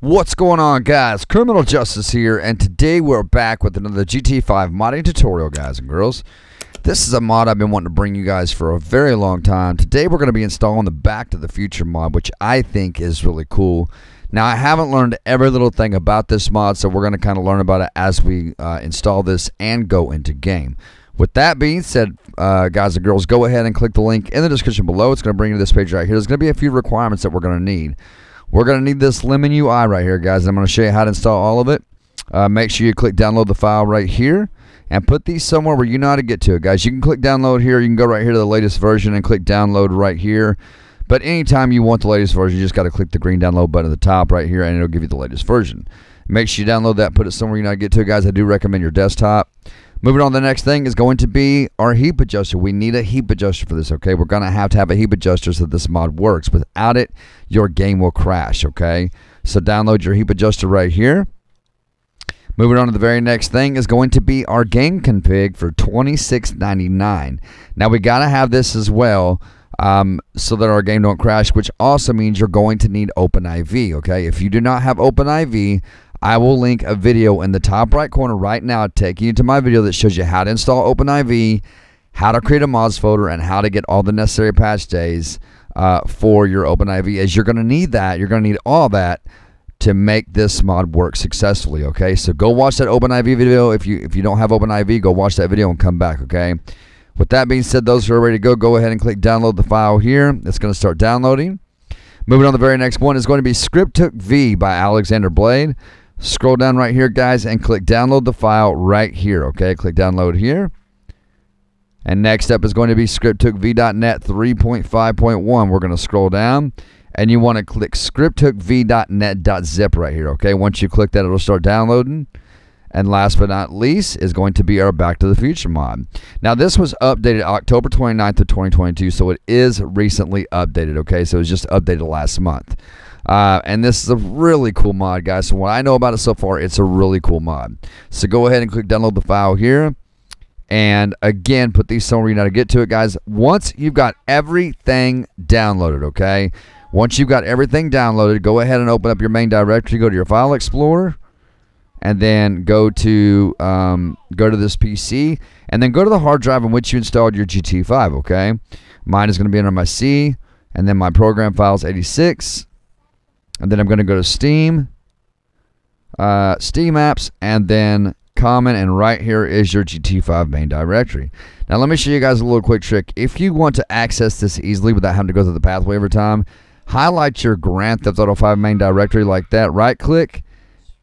What's going on, guys? Criminal Justice here, and today we're back with another GT5 modding tutorial, guys and girls. This is a mod I've been wanting to bring you guys for a very long time. Today we're going to be installing the Back to the Future mod, which I think is really cool. Now, I haven't learned every little thing about this mod, so we're going to kind of learn about it as we install this and go into game. With that being said, guys and girls, go ahead and click the link in the description below. It's going to bring you to this page right here. There's going to be a few requirements that we're going to need. We're going to need this LemonUI right here, guys. I'm going to show you how to install all of it. Make sure you click download the file right here and put these somewhere where you know how to get to it, guys. You can click download here. You can go right here to the latest version and click download right here. But anytime you want the latest version, you just got to click the green download button at the top right here, and it'll give you the latest version. Make sure you download that, put it somewhere you know how to get to it, guys. I do recommend your desktop. Moving on, the next thing is going to be our heap adjuster. We need a heap adjuster for this, okay? We're going to have a heap adjuster so that this mod works. Without it, your game will crash, okay? So download your heap adjuster right here. Moving on to the very next thing is going to be our game config for $26.99. Now, we got to have this as well so that our game don't crash, which also means you're going to need OpenIV, okay? If you do not have OpenIV, I will link a video in the top right corner right now taking you to my video that shows you how to install OpenIV, how to create a mods folder, and how to get all the necessary patch days for your OpenIV, as you're going to need that. You're going to need all that to make this mod work successfully, okay? So go watch that OpenIV video. If you don't have OpenIV, go watch that video and come back, okay? With that being said, those who are ready to go ahead and click download the file here. It's going to start downloading. Moving on, the very next one is going to be ScriptHookV by Alexander Blade. Scroll down right here, guys, and click download the file right here, okay? Click download here. And next up is going to be ScriptHookVDotNet 3.5.1. We're going to scroll down, and you want to click ScriptHookVDotNet.zip right here, okay? Once you click that, it'll start downloading. And last but not least is going to be our Back to the Future mod. Now, this was updated October 29th of 2022, so it is recently updated, okay? So it was just updated last month. And this is a really cool mod, guys. So what I know about it so far, it's a really cool mod. So go ahead and click download the file here. And again, put these somewhere you know how to get to it, guys. Once you've got everything downloaded, okay? Once you've got everything downloaded, go ahead and open up your main directory. Go to your File Explorer. And then go to this PC. And then go to the hard drive in which you installed your GT5, okay? Mine is going to be under my C. And then my program files 86. And then I'm going to go to Steam, Steam Apps, and then Common, and right here is your GT5 main directory. Now let me show you guys a little quick trick. If you want to access this easily without having to go through the pathway every time, highlight your Grand Theft Auto 5 main directory like that, right click,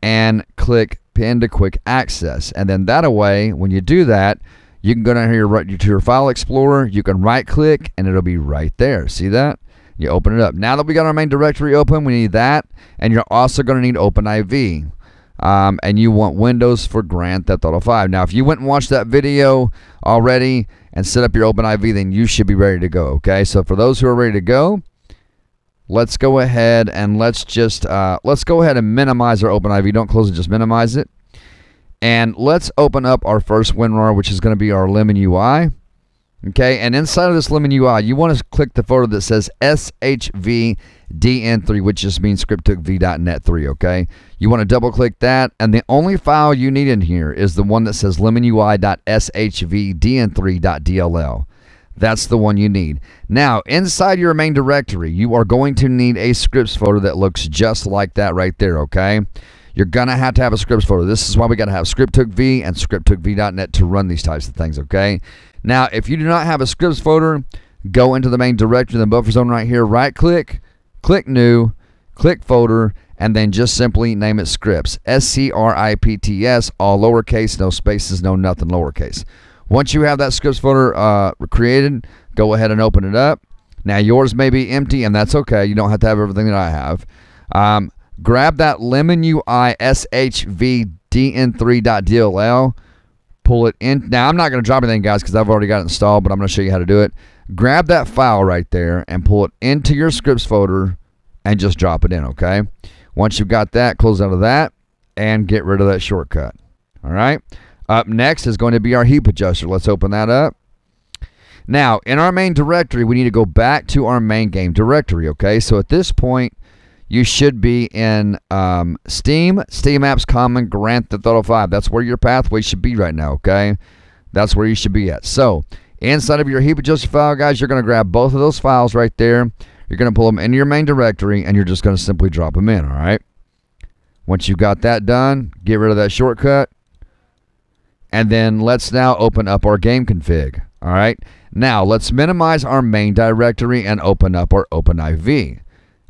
and click Pin to Quick Access. And then that way, when you do that, you can go down here to your File Explorer, you can right click, and it'll be right there. See that? You open it up. Now that we got our main directory open, we need that, and you're also going to need OpenIV. And you want Windows for Grand Theft Auto 5. Now, if you went and watched that video already and set up your OpenIV, then you should be ready to go, okay? So for those who are ready to go, let's go ahead and let's go ahead and minimize our OpenIV. Don't close it, just minimize it. And let's open up our first WinRAR, which is going to be our LemonUI. Okay, and inside of this LemonUI, you want to click the folder that says SHVDN3, which just means ScriptHookV.net 3, okay? You want to double click that, and the only file you need in here is the one that says LemonUI.shvdn3.dll. That's the one you need. Now, inside your main directory, you are going to need a scripts folder that looks just like that right there, okay? You're going to have a scripts folder. This is why we got to have ScriptHookV and ScriptHookV.net to run these types of things, okay? Now, if you do not have a scripts folder, go into the main directory, the buffer zone right here, right-click, click New, click Folder, and then just simply name it Scripts. SCRIPTS, all lowercase, no spaces, no nothing, lowercase. Once you have that scripts folder created, go ahead and open it up. Now, yours may be empty, and that's okay. You don't have to have everything that I have. Grab that LemonUI SHVDN3.dll. Pull it in. Now, I'm not going to drop anything, guys, because I've already got it installed, but I'm going to show you how to do it. Grab that file right there and pull it into your scripts folder and just drop it in, okay? Once you've got that, close out of that and get rid of that shortcut. All right? Up next is going to be our heap adjuster. Let's open that up. Now, in our main directory, we need to go back to our main game directory, okay? So at this point, you should be in Steam Apps Common Grand Theft Auto 5. That's where your pathway should be right now, okay? That's where you should be at. So, inside of your HeapAdjuster file, guys, you're going to grab both of those files right there. You're going to pull them into your main directory, and you're just going to simply drop them in, all right? Once you've got that done, get rid of that shortcut. And then let's now open up our game config, all right? Now, let's minimize our main directory and open up our OpenIV.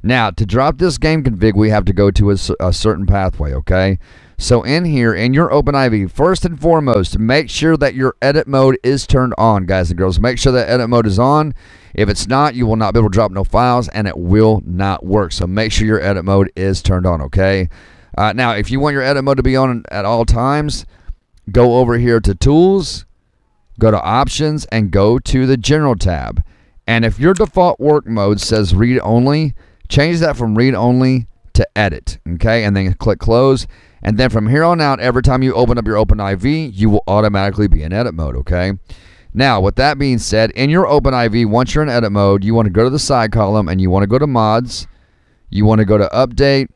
Now, to drop this game config, we have to go to a certain pathway, okay? So in here, in your OpenIV, first and foremost, make sure that your edit mode is turned on, guys and girls. Make sure that edit mode is on. If it's not, you will not be able to drop no files, and it will not work. So make sure your edit mode is turned on, okay? Now, if you want your edit mode to be on at all times, go over here to Tools, go to Options, and go to the General tab. And if your default work mode says Read Only, change that from Read Only to Edit, okay? And then click Close. And then from here on out, every time you open up your OpenIV, you will automatically be in edit mode, okay? Now, with that being said, in your OpenIV, once you're in edit mode, you want to go to the side column, and you want to go to Mods. You want to go to Update,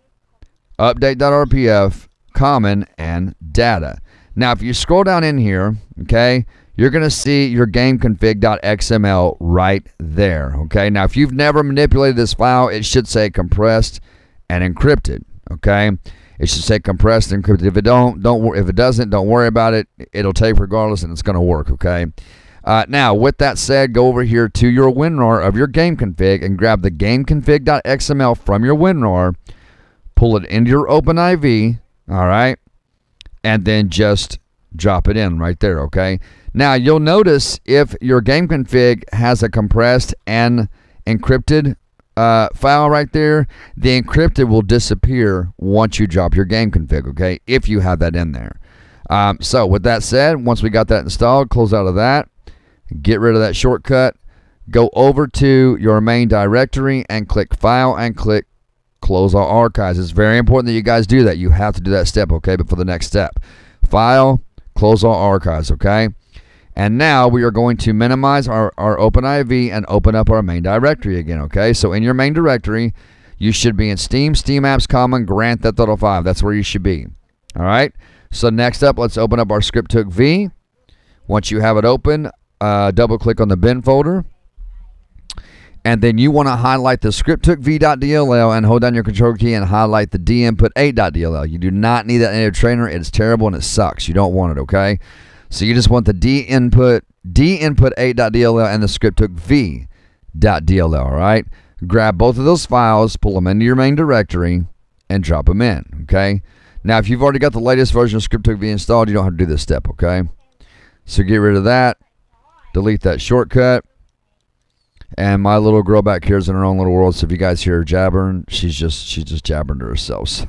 Update.rpf, Common, and Data. Now, if you scroll down in here, okay, you're going to see your Gameconfig.xml right there, okay? Now, if you've never manipulated this file, it should say compressed and encrypted, okay? It should say compressed and encrypted. If it doesn't, don't worry about it. It'll take regardless, and it's going to work, okay? Now, with that said, go over here to your WinRAR of your game config and grab the Gameconfig.xml from your WinRAR, pull it into your OpenIV, all right? And then just drop it in right there, okay? Now, you'll notice if your game config has a compressed and encrypted file right there, the encrypted will disappear once you drop your game config, okay? If you have that in there. So, with that said, once we got that installed, close out of that, get rid of that shortcut, go over to your main directory and click File and click Close All Archives. It's very important that you guys do that. You have to do that step, okay? But for the next step, File, Close All Archives, okay? And now we are going to minimize our OpenIV and open up our main directory again, okay? So in your main directory, you should be in Steam Apps Common, Grand Theft Auto 5. That's where you should be, all right? So next up, let's open up our ScriptHookV. Once you have it open, double-click on the bin folder. And then you want to highlight the ScriptHookV.dll and hold down your control key and highlight the dinput8.dll. You do not need that in your trainer. It's terrible and it sucks. You don't want it, okay? So you just want the dinput8.dll and the ScriptHookV.dll, all right? Grab both of those files, pull them into your main directory, and drop them in, okay? Now, if you've already got the latest version of ScriptHookV installed, you don't have to do this step, okay? So get rid of that, delete that shortcut, and my little girl back here is in her own little world, so if you guys hear her jabbering, she's just jabbering to herself, so...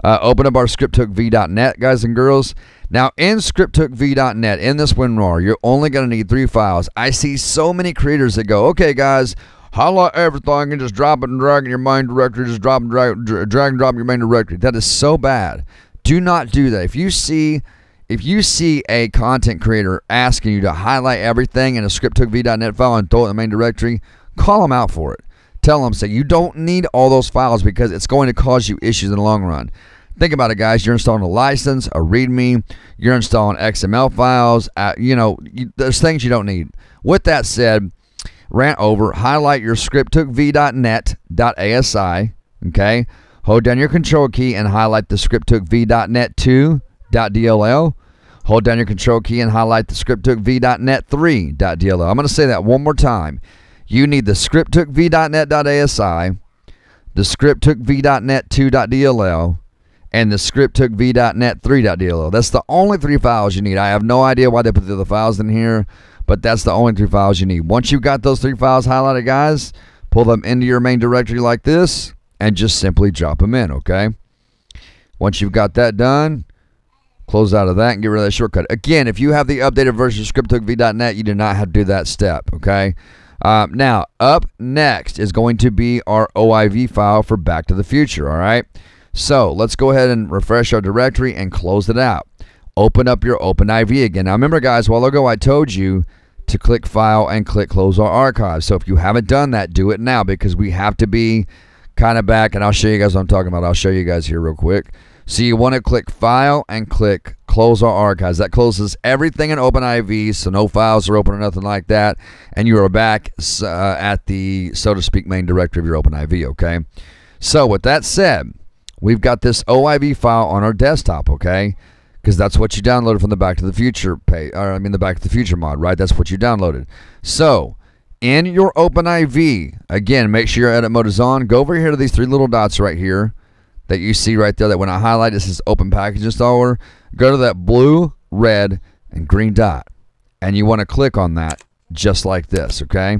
open up our ScriptHookV.net, guys and girls. Now, in ScriptHookV.net, in this WinRAR, you're only going to need 3 files. I see so many creators that go, okay, guys, highlight everything and just drop it and drag in your main directory. Just drag and drop your main directory. That is so bad. Do not do that. If you see a content creator asking you to highlight everything in a ScriptHookV.net file and throw it in the main directory, call them out for it. Tell them, say, you don't need all those files because it's going to cause you issues in the long run. Think about it, guys. You're installing a license, a README. You're installing XML files. There's things you don't need. With that said, rant over, highlight your ScriptHookV.net.asi, okay? Hold down your control key and highlight the ScriptHookV.net2.dll. Hold down your control key and highlight the ScriptHookV.net3.dll. I'm going to say that one more time. You need the ScriptHookV.net.asi, the ScriptHookV.net2.dll, and the ScriptHookV.net3.dll. That's the only 3 files you need. I have no idea why they put the other files in here, but that's the only 3 files you need. Once you've got those 3 files highlighted, guys, pull them into your main directory like this, and just simply drop them in, okay? Once you've got that done, close out of that and get rid of that shortcut. Again, if you have the updated version of ScriptHookV.net, you do not have to do that step, okay? Now, up next is going to be our OIV file for Back to the Future, all right? So, let's go ahead and refresh our directory and close it out. Open up your OpenIV again. Now, remember, guys, a while ago I told you to click File and click Close All Archives. So, if you haven't done that, do it now because we have to be kind of back, and I'll show you guys what I'm talking about. I'll show you guys here real quick. So you want to click File and click Close All Archives. That closes everything in OpenIV, so no files are open or nothing like that. And you are back at the, so to speak, main directory of your OpenIV, okay? So with that said, we've got this OIV file on our desktop, okay? Because that's what you downloaded from the Back to the Future page, or I mean the Back to the Future mod, right? That's what you downloaded. So in your OpenIV, again, make sure your edit mode is on. Go over here to these three little dots right here that you see right there, that when I highlight this is Open Package Installer. Go to that blue, red, and green dot, and you want to click on that just like this, okay?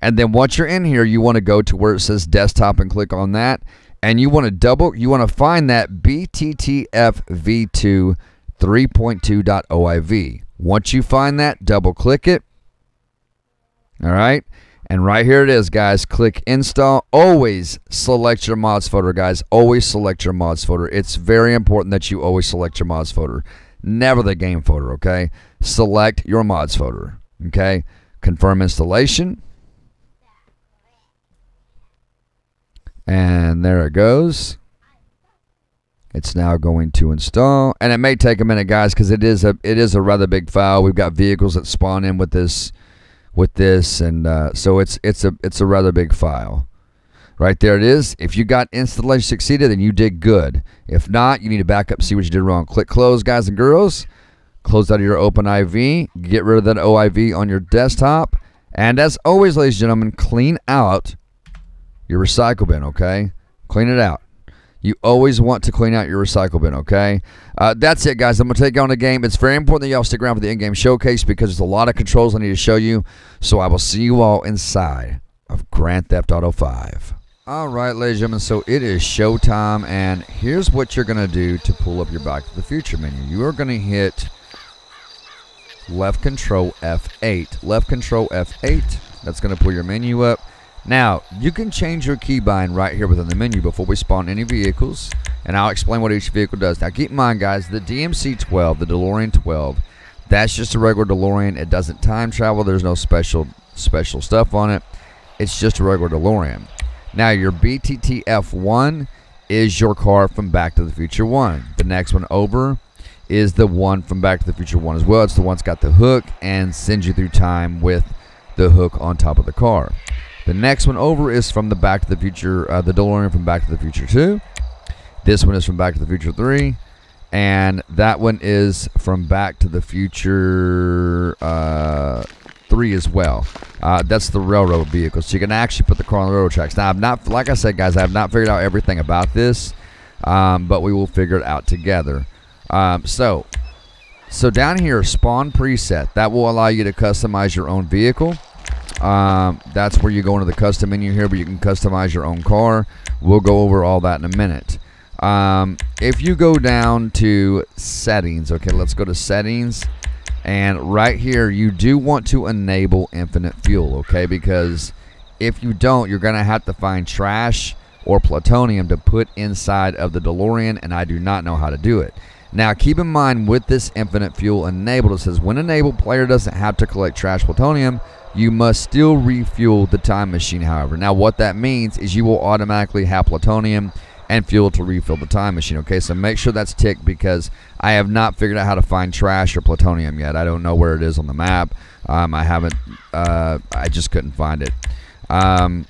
And then once you're in here, you want to go to where it says Desktop and click on that, and you want to find that BTTF v2 3.2.oiv. Once you find that, double click it. All right, and right here it is, guys. Click Install. Always select your mods folder, guys. Always select your mods folder. It's very important that you always select your mods folder. Never the game folder, okay? Select your mods folder, okay? Confirm installation. And there it goes. It's now going to install, and it may take a minute, guys, because it is a rather big file. We've got vehicles that spawn in with this, and so it's a rather big file. Right there it is. If you got installation succeeded, then you did good. If not, you need to back up, see what you did wrong. Click Close, guys and girls. Close out of your OpenIV. Get rid of that OIV on your desktop. And as always, ladies and gentlemen, clean out your recycle bin, okay? Clean it out. You always want to clean out your recycle bin, okay? That's it, guys. I'm going to take you on the game. It's very important that y'all stick around for the in-game showcase because there's a lot of controls I need to show you. So I will see you all inside of Grand Theft Auto 5. All right, ladies and gentlemen, so it is showtime, and here's what you're going to do to pull up your Back to the Future menu. You are going to hit left control F8. Left control F8. That's going to pull your menu up. Now, you can change your keybind right here within the menu before we spawn any vehicles, and I'll explain what each vehicle does. Now, keep in mind, guys, the DMC-12, the DeLorean 12, that's just a regular DeLorean. It doesn't time travel. There's no special stuff on it. It's just a regular DeLorean. Now, your BTTF1 is your car from Back to the Future 1. The next one over is the one from Back to the Future 1 as well. It's the one that's got the hook and sends you through time with the hook on top of the car. The next one over is from the Back to the Future, the DeLorean from Back to the Future 2. This one is from Back to the Future 3. And that one is from Back to the Future 3 as well. That's the railroad vehicle. So you can actually put the car on the railroad tracks. Now, I've not, like I said, guys, I have not figured out everything about this. But we will figure it out together. So down here, Spawn Preset. That will allow you to customize your own vehicle. That's where you go into the custom menu here, where you can customize your own car. We'll go over all that in a minute. If you go down to settings, okay, let's go to settings, and right here you do want to enable infinite fuel, okay, because if you don't, you're gonna have to find trash or plutonium to put inside of the DeLorean, and I do not know how to do it. Now, keep in mind, with this infinite fuel enabled, it says when enabled, player doesn't have to collect trash plutonium. You must still refuel the time machine, however. Now, what that means is you will automatically have plutonium and fuel to refill the time machine, okay? So make sure that's ticked because I have not figured out how to find trash or plutonium yet. I don't know where it is on the map. I haven't, I just couldn't find it. And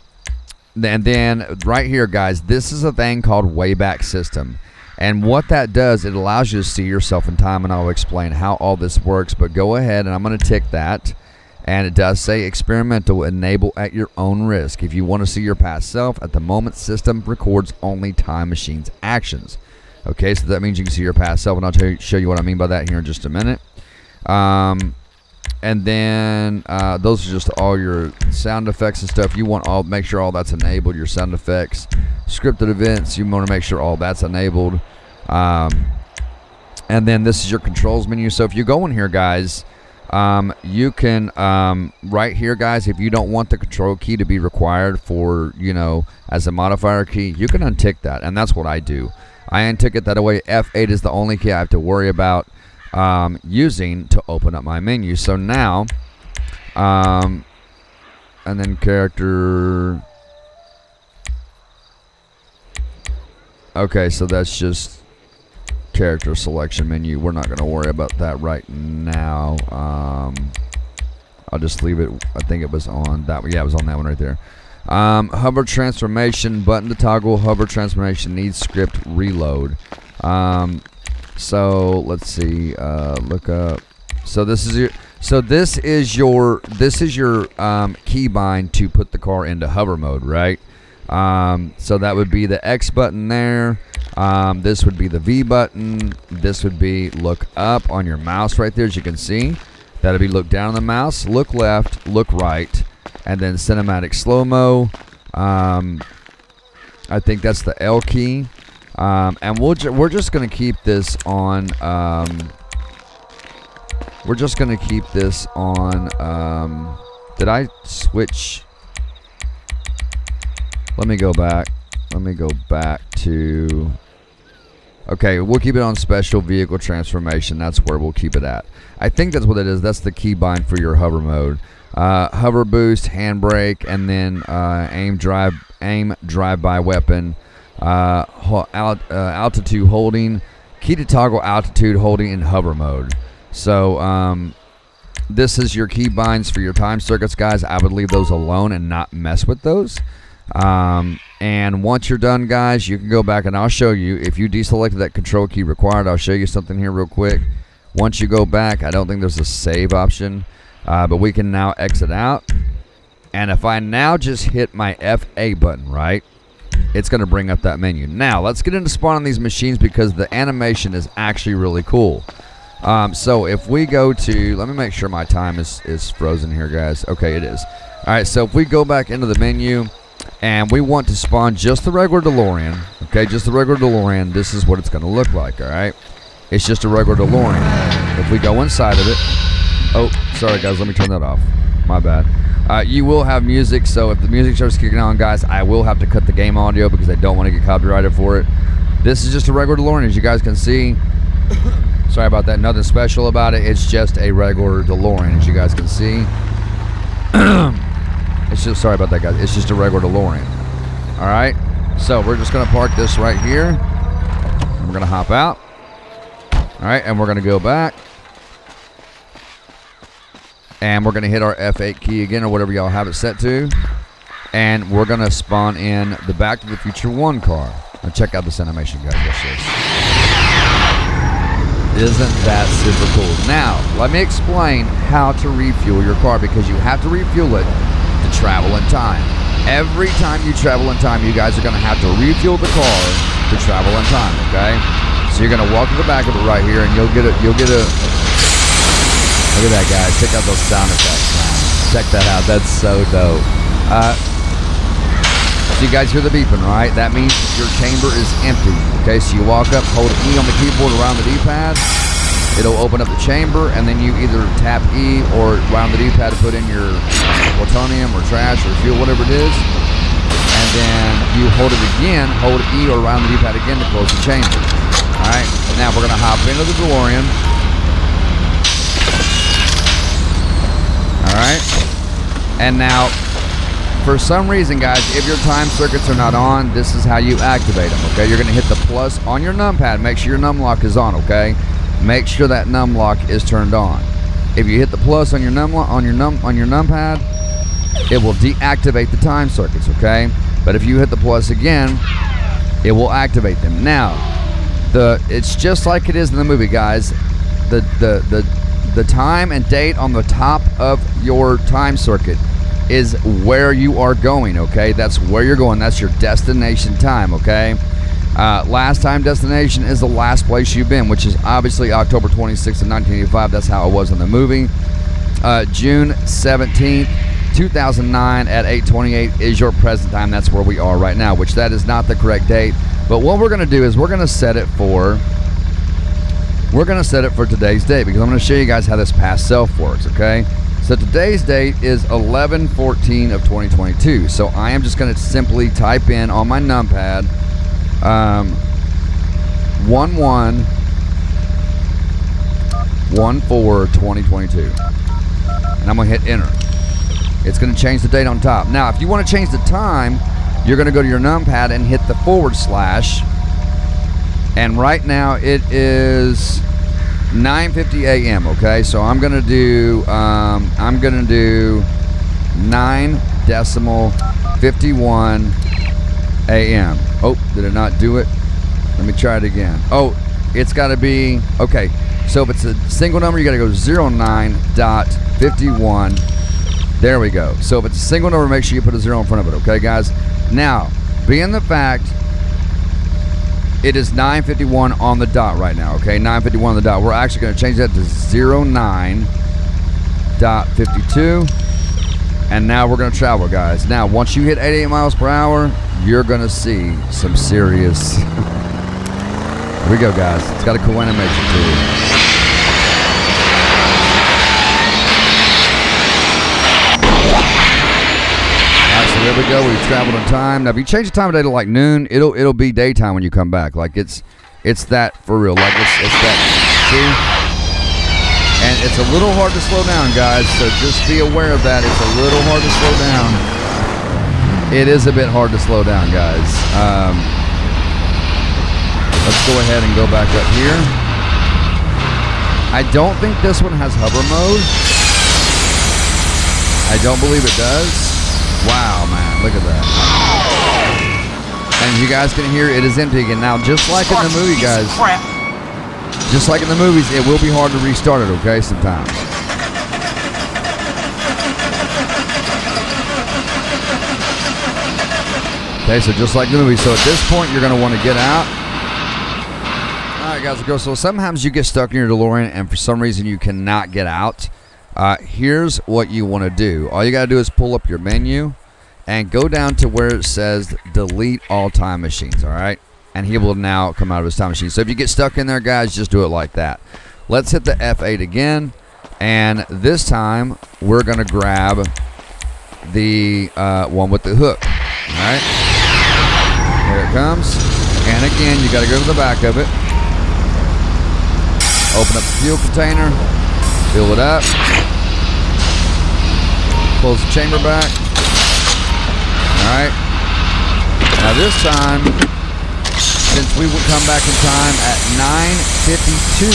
then right here, guys, this is a thing called Wayback System. And what that does, it allows you to see yourself in time, and I'll explain how all this works. But go ahead, and I'm going to tick that. And it does say experimental, enable at your own risk. If you want to see your past self, at the moment, system records only time machine's actions. Okay, so that means you can see your past self, and I'll show you what I mean by that here in just a minute. And then those are just all your sound effects and stuff. You want make sure all that's enabled. Your sound effects, scripted events, you want to make sure all that's enabled. And then this is your controls menu. So if you go in here, guys, you can right here, guys, if you don't want the control key to be required for, you know, as a modifier key, you can untick that, and that's what I do. I untick it that way. F8 is the only key I have to worry about using to open up my menu. So now, and then character, Okay, so that's just character selection menu. We're not going to worry about that right now. I'll just leave it. I think it was on that one. Yeah, it was on that one right there. Hover transformation, button to toggle hover transformation needs script reload. So let's see. Look up. So this is your keybind to put the car into hover mode, right? So that would be the X button there. This would be the V button. This would be look up on your mouse right there, as you can see. That'll be look down on the mouse, look left, look right, and then cinematic slow-mo. I think that's the L key. And we're just gonna keep this on. We're just gonna keep this on. Did I switch? Let me go back. Let me go back to. Okay, we'll keep it on special vehicle transformation. That's where we'll keep it at. I think that's what it is. That's the keybind for your hover mode. Hover boost, handbrake, and then aim drive-by weapon. Altitude holding. Key to toggle altitude holding in hover mode. So this is your keybinds for your time circuits, guys. I would leave those alone and not mess with those. And once you're done, guys, you can go back and I'll show you. If you deselected that control key required, I'll show you something here real quick. Once you go back, I don't think there's a save option, but we can now exit out. And if I now just hit my FA button, right, it's going to bring up that menu. Now, let's get into spawning these machines because the animation is actually really cool. So if we go to, let me make sure my time is frozen here, guys. Okay, it is. All right, so if we go back into the menu, and we want to spawn just the regular DeLorean, okay, just the regular DeLorean, this is what it's going to look like, all right? It's just a regular DeLorean. If we go inside of it, oh, sorry, guys, let me turn that off. My bad. You will have music, so if the music starts kicking on, guys, I will have to cut the game audio because I don't want to get copyrighted for it. This is just a regular DeLorean, as you guys can see. Sorry about that, nothing special about it. It's just a regular DeLorean, as you guys can see. It's just, sorry about that, guys. It's just a regular DeLorean. All right. So we're just gonna park this right here. And we're gonna hop out. All right, and we're gonna go back. And we're gonna hit our F8 key again, or whatever y'all have it set to. And we're gonna spawn in the Back to the Future 1 car. Now check out this animation, guys. Watch this. Isn't that super cool? Now, let me explain how to refuel your car, because you have to refuel it to travel in time. Every time you travel in time, you guys are going to have to refuel the car to travel in time, okay? So you're going to walk to the back of it right here, and you'll get a, look at that, guys. Check out those sound effects, man. Check that out. That's so dope. So you guys hear the beeping, right? That means your chamber is empty, okay? So you walk up, hold E on the keyboard around the D-pad. It'll open up the chamber, and then you either tap E or around the D-pad to put in your plutonium or trash or fuel, whatever it is. And then you hold it again, hold E or around the D-pad again to close the chamber. All right, now we're gonna hop into the DeLorean. All right, and now, for some reason, guys, if your time circuits are not on, this is how you activate them, okay? You're gonna hit the plus on your numpad. Make sure your num lock is on, okay? Make sure that num lock is turned on. If you hit the plus on your numpad, it will deactivate the time circuits, okay? But if you hit the plus again, it will activate them. Now, it's just like it is in the movie, guys. The time and date on the top of your time circuit is where you are going, okay? That's where you're going. That's your destination time, okay? Last time destination is the last place you've been, which is obviously October 26th of 1985. That's how it was in the movie. June 17th, 2009 at 8:28 is your present time. That's where we are right now, which that is not the correct date. But what we're going to do is we're going to set it for today's date, because I'm going to show you guys how this past self works, okay? So today's date is 11/14 of 2022. So I am just going to simply type in on my numpad 11/14/2022, and I'm gonna hit enter. It's gonna change the date on top. Now, if you want to change the time, you're gonna go to your numpad and hit the / And right now it is 9:50 a.m. Okay, so I'm gonna do 9.51 a.m. Oh, did it not do it? Let me try it again. Oh, it's got to be okay. So if it's a single number, you got to go 09.51. There we go. So if it's a single number, make sure you put a 0 in front of it. Okay, guys. Now, being the fact it is 9:51 on the dot right now. Okay, 9:51 on the dot. We're actually going to change that to 09.52. And now we're going to travel, guys. Now, once you hit 88 miles per hour, you're going to see some serious... Here we go, guys. It's got a cool animation too. Alright, so there we go. We've traveled in time. Now, if you change the time of day to like noon, it'll be daytime when you come back. Like it's that for real. Like it's that. See? And it's a little hard to slow down, guys. So just be aware of that. It's a little hard to slow down. It is a bit hard to slow down, guys. Let's go ahead and go back up here. I don't think this one has hover mode. I don't believe it does. Wow, man, look at that. And you guys can hear it is empty again. Now, just like in the movie, guys, just like in the movies, it will be hard to restart it, okay, sometimes. Okay, so just like the movie. So at this point, you're going to want to get out. Alright, guys and girls, so sometimes you get stuck in your DeLorean and for some reason you cannot get out. Here's what you want to do. All you got to do is pull up your menu and go down to where it says delete all time machines, alright? And he will now come out of his time machine. So if you get stuck in there, guys, just do it like that. Let's hit the F8 again, and this time we're going to grab the one with the hook, alright? Here it comes. And again, you got to go to the back of it. Open up the fuel container, fill it up, close the chamber back. Alright. Now this time, since we will come back in time at 9:52,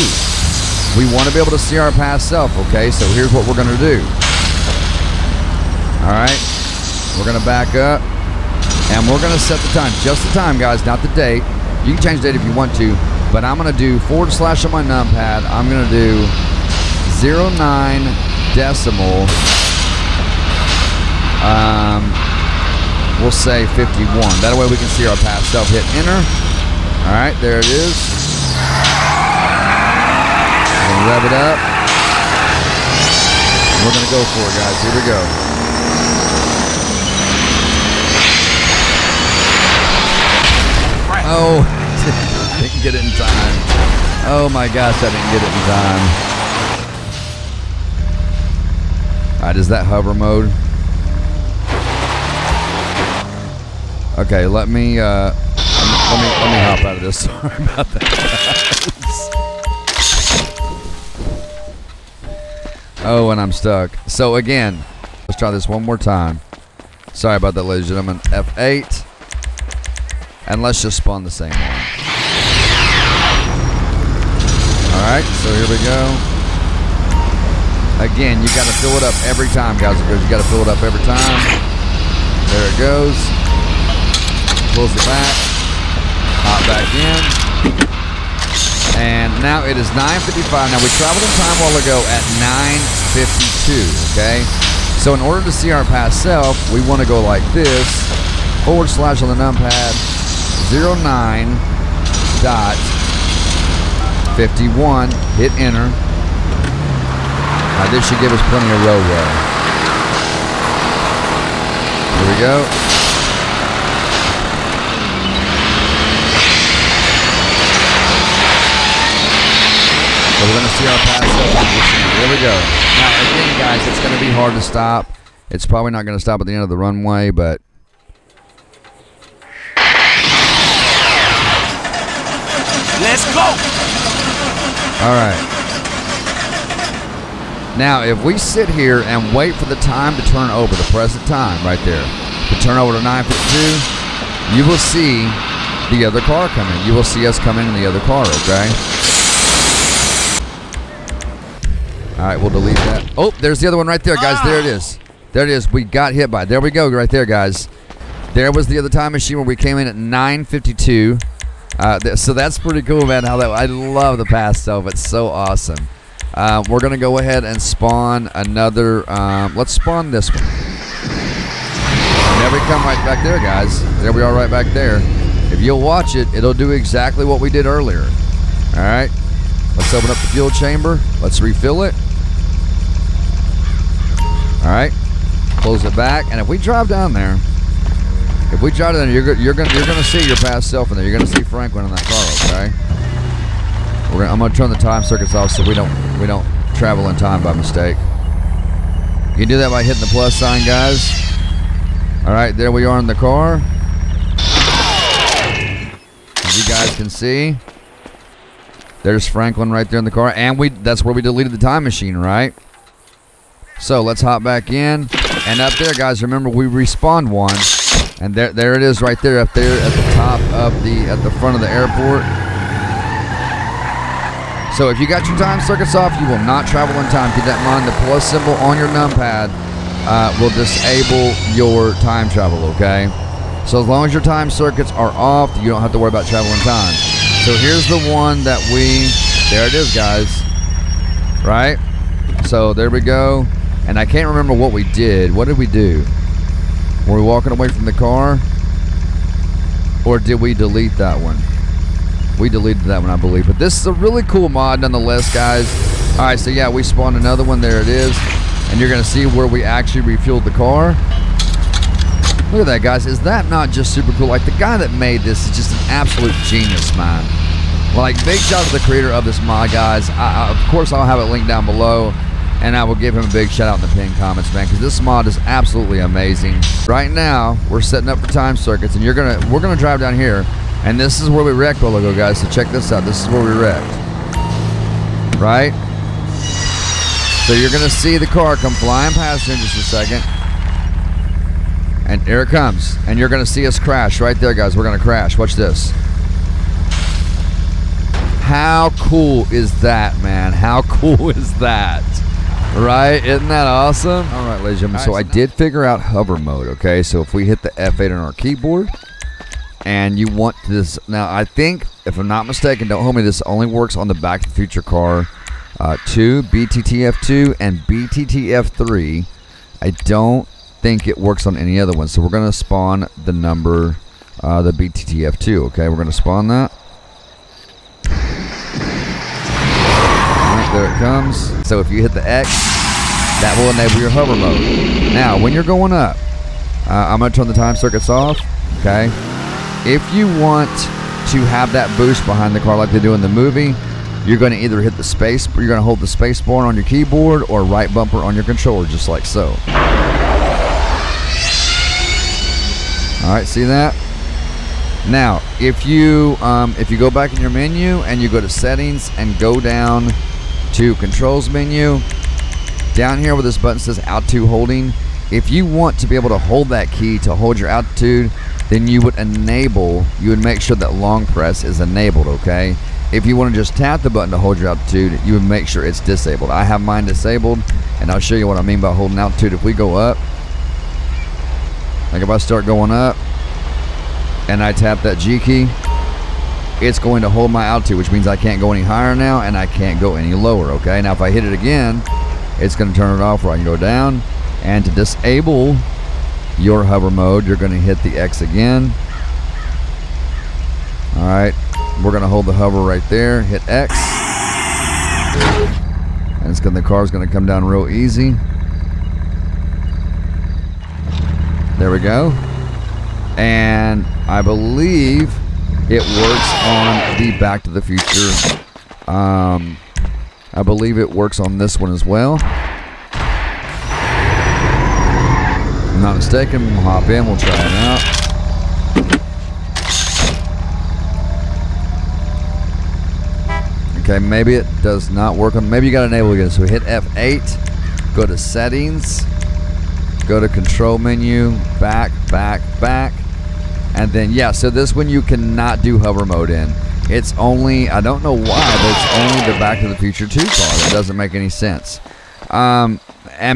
we want to be able to see our past self, okay? So here's what we're going to do. Alright. We're going to back up, and we're going to set the time. Just the time, guys, not the date. You can change the date if you want to. But I'm going to do / on my numpad. I'm going to do 09 decimal. We'll say 51. That way we can see our past self. Hit enter. All right, there it is. We're going to rev it up. We're going to go for it, guys. Here we go. Oh. Didn't get it in time. Oh my gosh, I didn't get it in time. Alright, is that hover mode? Okay, let me hop out of this. Sorry about that. Oh, and I'm stuck. So again, let's try this one more time. Sorry about that, ladies and gentlemen. F8. And let's just spawn the same one. Alright, so here we go. Again, you got to fill it up every time, guys. You got to fill it up every time. There it goes. Close it back. Hop back in. And now it is 9:55. Now, we traveled in time a while ago at 9:52, okay? So in order to see our past self, we want to go like this. / on the numpad. 09.51. Hit enter. Now this should give us plenty of roadway. Here we go. So we're going to see our pass up. There we go. Now again, guys, it's going to be hard to stop. It's probably not going to stop at the end of the runway, but let's go. All right. Now, if we sit here and wait for the time to turn over, the present time right there, to turn over to 9:52, you will see the other car come in. You will see us come in the other car, okay? All right, we'll delete that. Oh, there's the other one right there, guys. There it is. There it is. We got hit by it. There we go, right there, guys. There was the other time machine where we came in at 9:52. So that's pretty cool, man. How that I love the past stuff. It's so awesome. We're gonna go ahead and spawn another. Let's spawn this one. And there we come right back there, guys. There we are, right back there. If you'll watch it, it'll do exactly what we did earlier. All right. Let's open up the fuel chamber. Let's refill it. All right. Close it back, and if we drive down there. If we try to, you're gonna see your past self in there. You're gonna see Franklin in that car, okay? I'm gonna turn the time circuits off so we don't travel in time by mistake. You can do that by hitting the plus sign, guys. All right, there we are in the car. As you guys can see, there's Franklin right there in the car, and that's where we deleted the time machine, right? So let's hop back in, and up there, guys. Remember, we respawned one. And there it is right there, up there at the top of at the front of the airport. So if you got your time circuits off, you will not travel in time. Keep that in mind. The plus symbol on your numpad will disable your time travel, okay? So as long as your time circuits are off, you don't have to worry about travel in time. So here's the one that there it is, guys. Right? So there we go. And I can't remember what we did. What did we do? Were we walking away from the car? Or did we delete that one? We deleted that one, I believe. But this is a really cool mod nonetheless, guys. Alright, so yeah, we spawned another one. There it is. And you're going to see where we actually refueled the car. Look at that, guys. Is that not just super cool? Like, the guy that made this is just an absolute genius, man. Like, big shout out to the creator of this mod, guys. Of course, I'll have it linked down below. And I will give him a big shout out in the pinned comments, man, because this mod is absolutely amazing. Right now, we're setting up for time circuits, and we're gonna drive down here, and this is where we wrecked a while ago, guys. So check this out. This is where we wrecked. Right? So you're gonna see the car come flying past here in just a second, and here it comes. And you're gonna see us crash right there, guys. We're gonna crash. Watch this. How cool is that, man? How cool is that? Right? Isn't that awesome? All right, ladies and gentlemen. So I did figure out hover mode, okay? So if we hit the F8 on our keyboard, and you want this. Now, I think, if I'm not mistaken, don't hold me, this only works on the Back to the Future car 2, BTTF2, and BTTF3. I don't think it works on any other one. So we're going to spawn the number, the BTTF2, okay? We're going to spawn that. There it comes. So if you hit the X, that will enable your hover mode. Now, when you're going up, I'm going to turn the time circuits off, okay? If you want to have that boost behind the car like they do in the movie, you're going to either hit the space, you're going to hold the space bar on your keyboard or right bumper on your controller, just like so. All right, see that? Now, if you go back in your menu and you go to settings and go down to controls menu, down here where this button says altitude holding, if you want to be able to hold that key to hold your altitude, then you would make sure that long press is enabled, okay? If you want to just tap the button to hold your altitude, you would make sure it's disabled. I have mine disabled, and I'll show you what I mean by holding altitude. If we go up, like if I start going up and I tap that G key, it's going to hold my altitude, which means I can't go any higher now and I can't go any lower, okay? Now if I hit it again, it's going to turn it off where I can go down. And to disable your hover mode, you're going to hit the X again. All right, we're going to hold the hover right there, hit X. And the car's going to come down real easy. There we go. And I believe it works on the Back to the Future. I believe it works on this one as well. If I'm not mistaken, we'll hop in, we'll try it out. Okay, maybe it does not work on, maybe you got to enable it again. So hit F8, go to settings, go to control menu, back, And then, yeah, so this one you cannot do hover mode in. It's only, I don't know why, but it's only the Back to the Future 2 car. It doesn't make any sense. And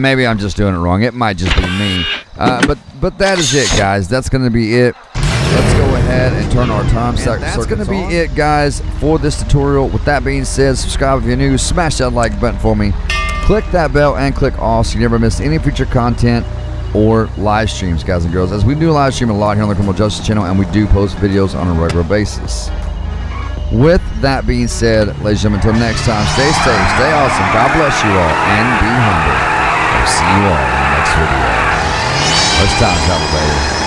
maybe I'm just doing it wrong. It might just be me. But that is it, guys. That's going to be it. Let's go ahead and turn our time circuits on. That's going to be it, guys, for this tutorial. With that being said, subscribe if you're new. Smash that like button for me. Click that bell and click all so you never miss any future content or live streams, guys and girls. As we do live stream a lot here on the Criminal Justice channel, and we do post videos on a regular basis. With that being said, ladies and gentlemen, until next time, stay safe, stay awesome, God bless you all, and be humble. I'll see you all in the next video. Let's time travel, baby.